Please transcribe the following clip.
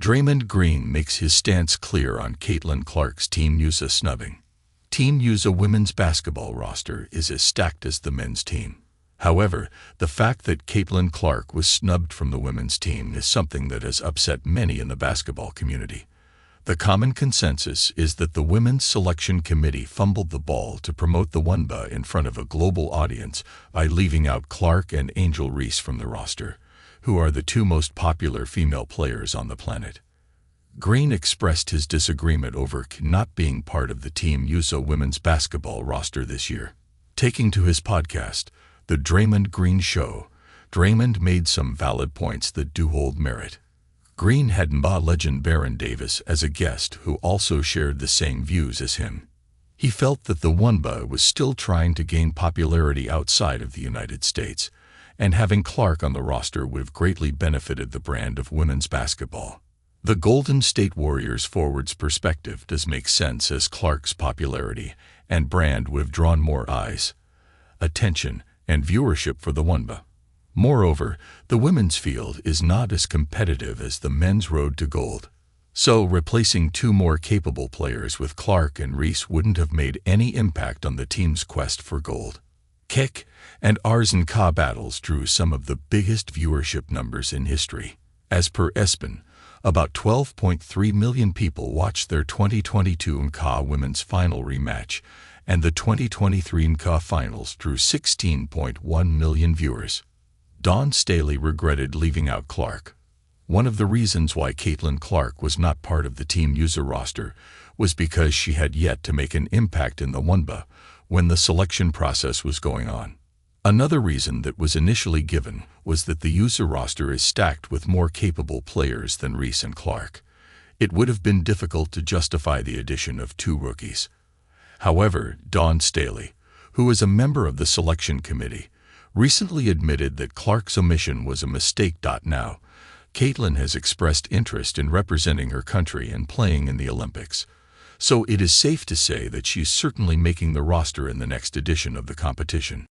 Draymond Green makes his stance clear on Caitlin Clark's Team USA snubbing. Team USA women's basketball roster is as stacked as the men's team. However, the fact that Caitlin Clark was snubbed from the women's team is something that has upset many in the basketball community. The common consensus is that the Women's Selection Committee fumbled the ball to promote the WNBA in front of a global audience by leaving out Clark and Angel Reese from the roster, who are the two most popular female players on the planet. Green expressed his disagreement over not being part of the Team USA women's basketball roster this year. Taking to his podcast, The Draymond Green Show, Draymond made some valid points that do hold merit. Green had NBA legend Baron Davis as a guest who also shared the same views as him. He felt that the WNBA was still trying to gain popularity outside of the United States, and having Clark on the roster would have greatly benefited the brand of women's basketball. The Golden State Warriors forward's perspective does make sense, as Clark's popularity and brand would have drawn more eyes, attention, and viewership for the WNBA. Moreover, the women's field is not as competitive as the men's road to gold. So replacing two more capable players with Clark and Reese wouldn't have made any impact on the team's quest for gold. Kick and Arsenal battles drew some of the biggest viewership numbers in history. As per ESPN, about 12.3 million people watched their 2022 NBA Women's Final rematch, and the 2023 NBA Finals drew 16.1 million viewers. Dawn Staley regretted leaving out Clark. One of the reasons why Caitlin Clark was not part of the Team USA roster was because she had yet to make an impact in the WNBA when the selection process was going on. Another reason that was initially given was that the USA roster is stacked with more capable players than Reese and Clark. It would have been difficult to justify the addition of two rookies. However, Dawn Staley, who is a member of the selection committee, recently admitted that Clark's omission was a mistake. Now, Caitlin has expressed interest in representing her country and playing in the Olympics, so it is safe to say that she's certainly making the roster in the next edition of the competition.